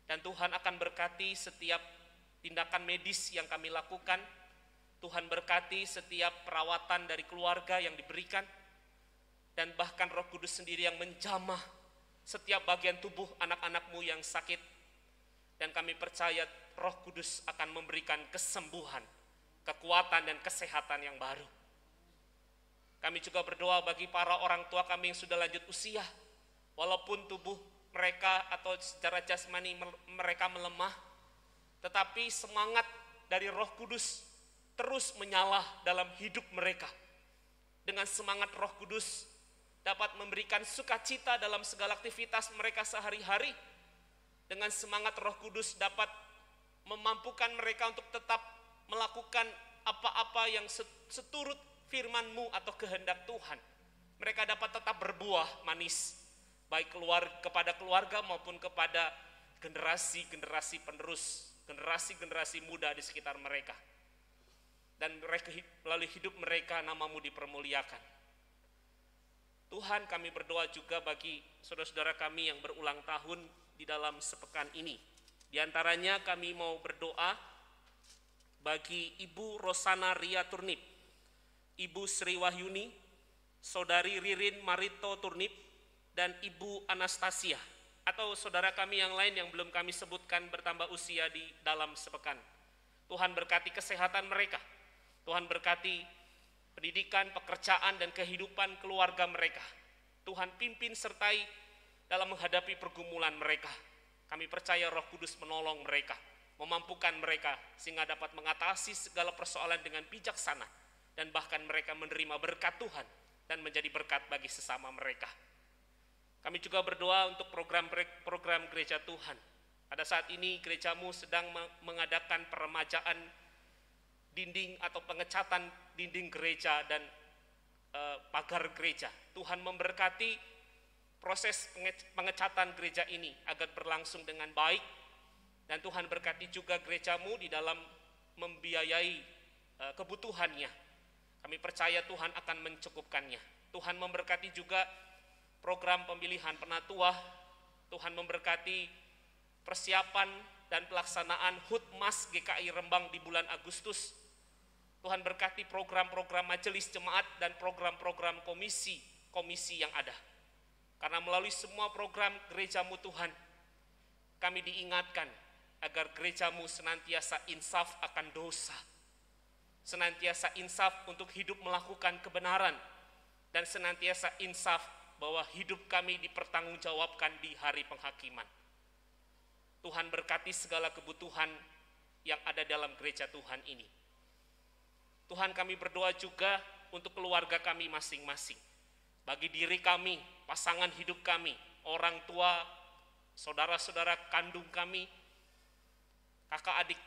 [SPEAKER 2] Dan Tuhan akan berkati setiap tindakan medis yang kami lakukan. Tuhan berkati setiap perawatan dari keluarga yang diberikan, dan bahkan Roh Kudus sendiri yang menjamah setiap bagian tubuh anak-anak-Mu yang sakit. Dan kami percaya Roh Kudus akan memberikan kesembuhan, kekuatan dan kesehatan yang baru. Kami juga berdoa bagi para orang tua kami yang sudah lanjut usia, walaupun tubuh mereka atau secara jasmani mereka melemah, tetapi semangat dari Roh Kudus terus menyala dalam hidup mereka. Dengan semangat Roh Kudus dapat memberikan sukacita dalam segala aktivitas mereka sehari-hari. Dengan semangat Roh Kudus dapat memampukan mereka untuk tetap melakukan apa-apa yang seturut firman-Mu atau kehendak Tuhan. Mereka dapat tetap berbuah manis, baik kepada keluarga maupun kepada generasi-generasi penerus, generasi-generasi muda di sekitar mereka. Dan melalui hidup mereka nama-Mu dipermuliakan. Tuhan, kami berdoa juga bagi saudara-saudara kami yang berulang tahun di dalam sepekan ini. Di antaranya kami mau berdoa bagi Ibu Rosana Ria Turnip, Ibu Sri Wahyuni, Saudari Ririn Marito Turnip, dan Ibu Anastasia, atau saudara kami yang lain yang belum kami sebutkan bertambah usia di dalam sepekan. Tuhan berkati kesehatan mereka. Tuhan berkati pendidikan, pekerjaan, dan kehidupan keluarga mereka. Tuhan pimpin sertai dalam menghadapi pergumulan mereka. Kami percaya Roh Kudus menolong mereka, memampukan mereka sehingga dapat mengatasi segala persoalan dengan bijaksana, dan bahkan mereka menerima berkat Tuhan dan menjadi berkat bagi sesama mereka. Kami juga berdoa untuk program gereja Tuhan. Pada saat ini gerejamu sedang mengadakan peremajaan dinding atau pengecatan dinding gereja dan pagar gereja. Tuhan memberkati proses pengecatan gereja ini agar berlangsung dengan baik, dan Tuhan berkati juga gerejamu di dalam membiayai kebutuhannya. Kami percaya Tuhan akan mencukupkannya. Tuhan memberkati juga program pemilihan penatua. Tuhan memberkati persiapan dan pelaksanaan HUTMAS GKI Rembang di bulan Agustus. Tuhan berkati program-program majelis jemaat dan program-program komisi yang ada. Karena melalui semua program gerejamu Tuhan, kami diingatkan agar gerejamu senantiasa insaf akan dosa, senantiasa insaf untuk hidup melakukan kebenaran, dan senantiasa insaf bahwa hidup kami dipertanggungjawabkan di hari penghakiman. Tuhan berkati segala kebutuhan yang ada dalam gereja Tuhan ini. Tuhan, kami berdoa juga untuk keluarga kami masing-masing. Bagi diri kami, pasangan hidup kami, orang tua, saudara-saudara kandung kami, kakak adik,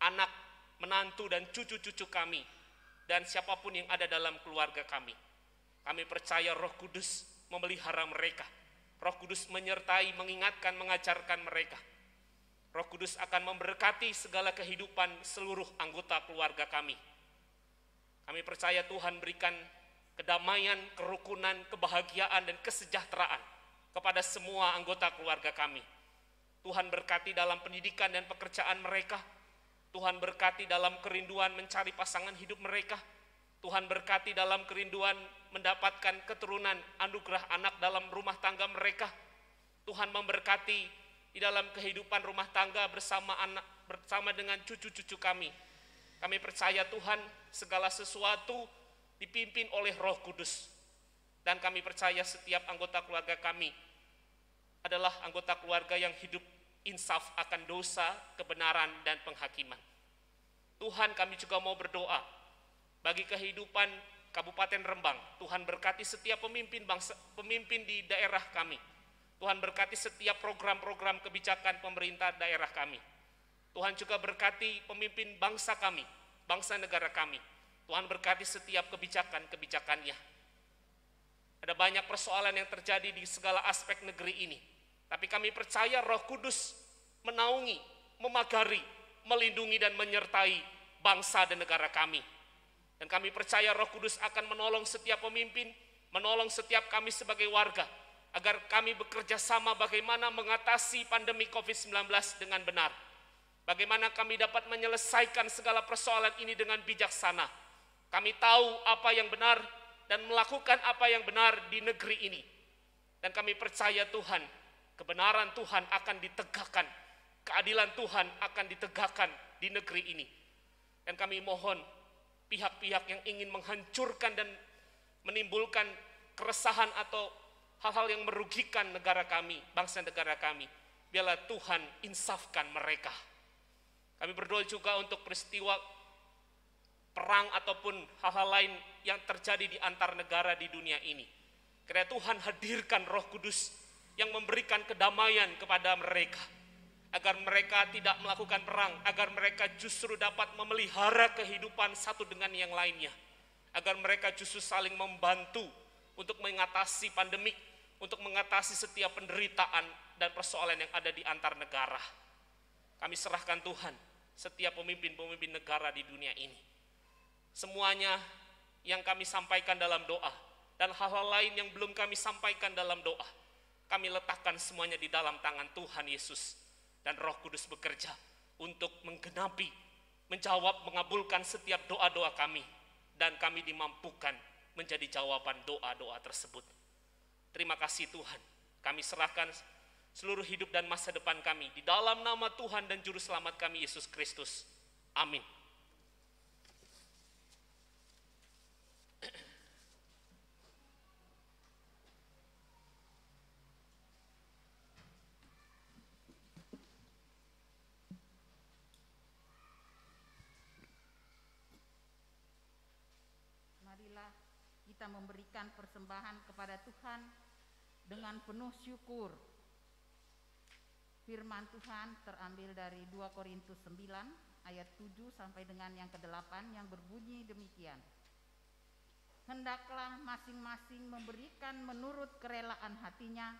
[SPEAKER 2] anak, menantu dan cucu-cucu kami, dan siapapun yang ada dalam keluarga kami. Kami percaya Roh Kudus memelihara mereka. Roh Kudus menyertai, mengingatkan, mengajarkan mereka. Roh Kudus akan memberkati segala kehidupan seluruh anggota keluarga kami. Kami percaya Tuhan berikan kedamaian, kerukunan, kebahagiaan, dan kesejahteraan kepada semua anggota keluarga kami. Tuhan berkati dalam pendidikan dan pekerjaan mereka. Tuhan berkati dalam kerinduan mencari pasangan hidup mereka. Tuhan berkati dalam kerinduan mendapatkan keturunan, anugerah anak dalam rumah tangga mereka. Tuhan memberkati di dalam kehidupan rumah tangga bersama dengan cucu-cucu kami. Kami percaya Tuhan segala sesuatu dipimpin oleh Roh Kudus. Dan kami percaya setiap anggota keluarga kami adalah anggota keluarga yang hidup insaf akan dosa, kebenaran, dan penghakiman. Tuhan, kami juga mau berdoa bagi kehidupan Kabupaten Rembang. Tuhan berkati setiap pemimpin di daerah kami. Tuhan berkati setiap program-program kebijakan pemerintah daerah kami. Tuhan juga berkati pemimpin bangsa kami, bangsa negara kami. Tuhan berkati setiap kebijakan-kebijakannya. Ada banyak persoalan yang terjadi di segala aspek negeri ini. Tapi kami percaya Roh Kudus menaungi, memagari, melindungi dan menyertai bangsa dan negara kami. Dan kami percaya Roh Kudus akan menolong setiap pemimpin, menolong setiap kami sebagai warga, agar kami bekerja sama bagaimana mengatasi pandemi COVID-19 dengan benar. Bagaimana kami dapat menyelesaikan segala persoalan ini dengan bijaksana. Kami tahu apa yang benar dan melakukan apa yang benar di negeri ini. Dan kami percaya Tuhan, kebenaran Tuhan akan ditegakkan, keadilan Tuhan akan ditegakkan di negeri ini. Dan kami mohon pihak-pihak yang ingin menghancurkan dan menimbulkan keresahan atau hal-hal yang merugikan negara kami, bangsa negara kami, biarlah Tuhan insafkan mereka. Kami berdoa juga untuk peristiwa perang ataupun hal-hal lain yang terjadi di antar negara di dunia ini. Kiranya Tuhan hadirkan Roh Kudus yang memberikan kedamaian kepada mereka, agar mereka tidak melakukan perang, agar mereka justru dapat memelihara kehidupan satu dengan yang lainnya, agar mereka justru saling membantu untuk mengatasi pandemik, untuk mengatasi setiap penderitaan dan persoalan yang ada di antar negara. Kami serahkan Tuhan setiap pemimpin-pemimpin negara di dunia ini. Semuanya yang kami sampaikan dalam doa dan hal-hal lain yang belum kami sampaikan dalam doa, kami letakkan semuanya di dalam tangan Tuhan Yesus. Dan Roh Kudus bekerja untuk menggenapi, menjawab, mengabulkan setiap doa-doa kami. Dan kami dimampukan menjadi jawaban doa-doa tersebut. Terima kasih Tuhan. Kami serahkan seluruh hidup dan masa depan kami di dalam nama Tuhan dan Juru Selamat kami Yesus Kristus. Amin.
[SPEAKER 6] Marilah kita memberikan persembahan kepada Tuhan dengan penuh syukur. Firman Tuhan terambil dari 2 Korintus 9 ayat 7 sampai dengan yang ke-8 yang berbunyi demikian. Hendaklah masing-masing memberikan menurut kerelaan hatinya,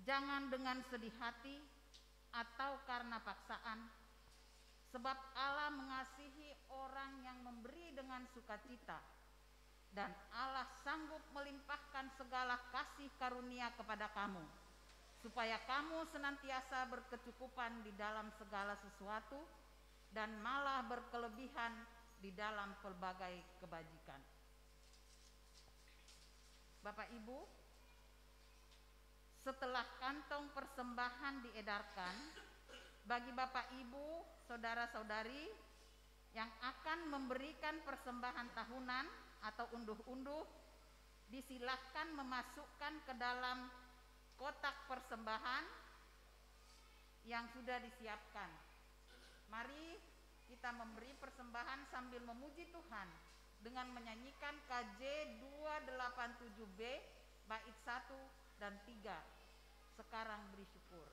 [SPEAKER 6] jangan dengan sedih hati atau karena paksaan, sebab Allah mengasihi orang yang memberi dengan sukacita, dan Allah sanggup melimpahkan segala kasih karunia kepada kamu, supaya kamu senantiasa berkecukupan di dalam segala sesuatu dan malah berkelebihan di dalam pelbagai kebajikan. Bapak Ibu, setelah kantong persembahan diedarkan, bagi Bapak Ibu, saudara-saudari yang akan memberikan persembahan tahunan atau unduh-unduh, disilahkan memasukkan ke dalam kotak persembahan yang sudah disiapkan. Mari kita memberi persembahan sambil memuji Tuhan dengan menyanyikan KJ 287B bait 1 dan 3. Sekarang beri syukur.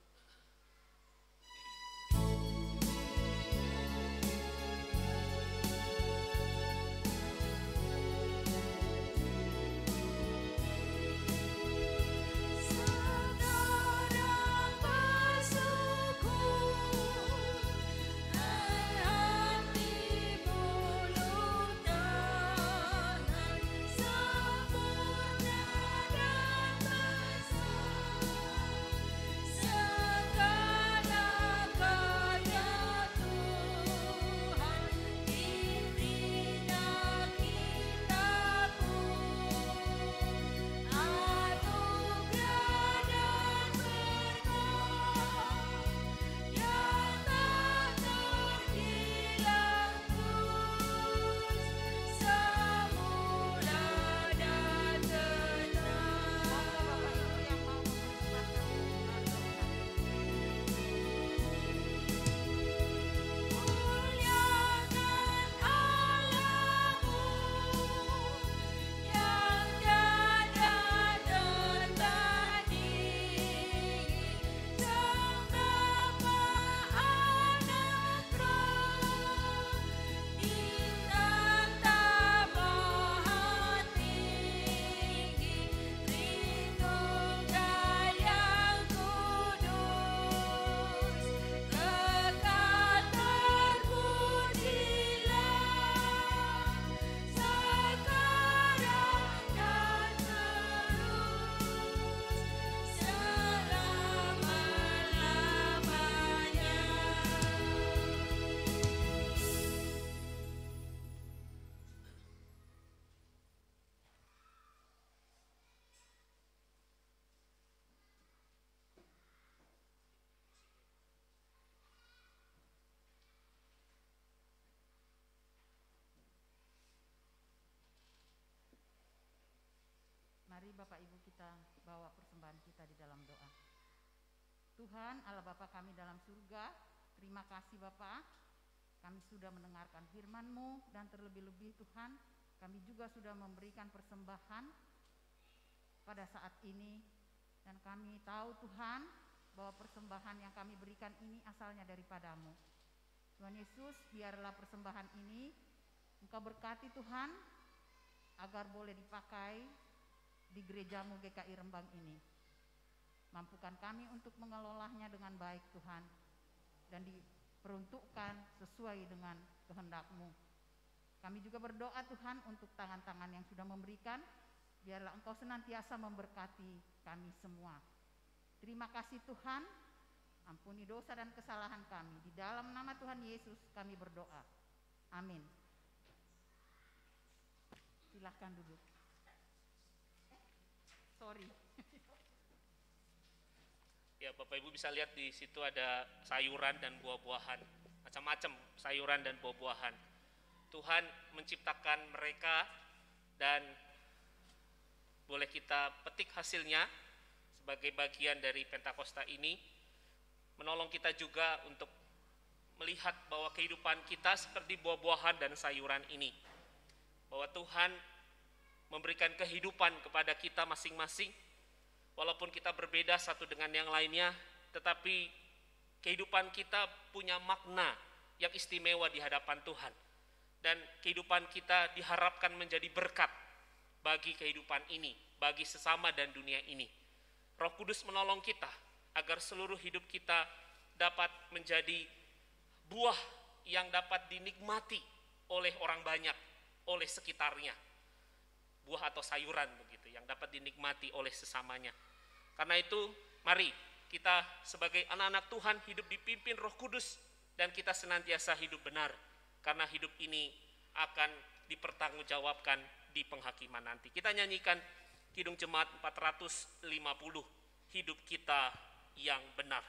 [SPEAKER 6] Mari Bapak Ibu kita bawa persembahan kita di dalam doa. Tuhan Allah Bapa kami dalam surga, terima kasih Bapak, kami sudah mendengarkan firman-Mu, dan terlebih-lebih Tuhan, kami juga sudah memberikan persembahan pada saat ini, dan kami tahu Tuhan bahwa persembahan yang kami berikan ini asalnya daripada-Mu. Tuhan Yesus, biarlah persembahan ini Engkau berkati Tuhan, agar boleh dipakai di gereja-Mu GKI Rembang ini. Mampukan kami untuk mengelolanya dengan baik Tuhan, dan diperuntukkan sesuai dengan kehendak-Mu. Kami juga berdoa Tuhan untuk tangan-tangan yang sudah memberikan, biarlah Engkau senantiasa memberkati kami semua. Terima kasih Tuhan, ampuni dosa dan kesalahan kami. Di dalam nama Tuhan Yesus kami berdoa. Amin. Silahkan duduk. Sorry.
[SPEAKER 2] Ya, Bapak Ibu bisa lihat di situ ada sayuran dan buah-buahan, macam-macam sayuran dan buah-buahan. Tuhan menciptakan mereka dan boleh kita petik hasilnya sebagai bagian dari Pentakosta ini, menolong kita juga untuk melihat bahwa kehidupan kita seperti buah-buahan dan sayuran ini, bahwa Tuhan memberikan kehidupan kepada kita masing-masing, walaupun kita berbeda satu dengan yang lainnya, tetapi kehidupan kita punya makna yang istimewa di hadapan Tuhan. Dan kehidupan kita diharapkan menjadi berkat bagi kehidupan ini, bagi sesama dan dunia ini. Roh Kudus menolong kita agar seluruh hidup kita dapat menjadi buah yang dapat dinikmati oleh orang banyak, oleh sekitarnya. Buah atau sayuran begitu yang dapat dinikmati oleh sesamanya. Karena itu, mari kita sebagai anak-anak Tuhan hidup dipimpin Roh Kudus dan kita senantiasa hidup benar. Karena hidup ini akan dipertanggungjawabkan di penghakiman nanti. Kita nyanyikan Kidung Jemaat 450, hidup kita yang benar.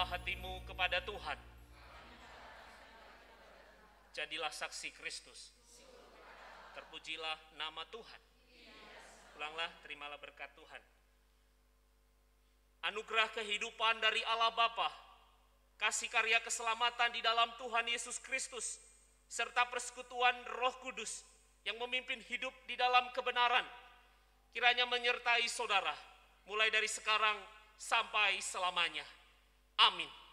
[SPEAKER 2] Hatimu kepada Tuhan. Jadilah saksi Kristus. Terpujilah nama Tuhan. Ulanglah, terimalah berkat Tuhan. Anugerah kehidupan dari Allah Bapa, kasih karya keselamatan di dalam Tuhan Yesus Kristus, serta persekutuan Roh Kudus yang memimpin hidup di dalam kebenaran, kiranya menyertai saudara mulai dari sekarang sampai selamanya. Amin.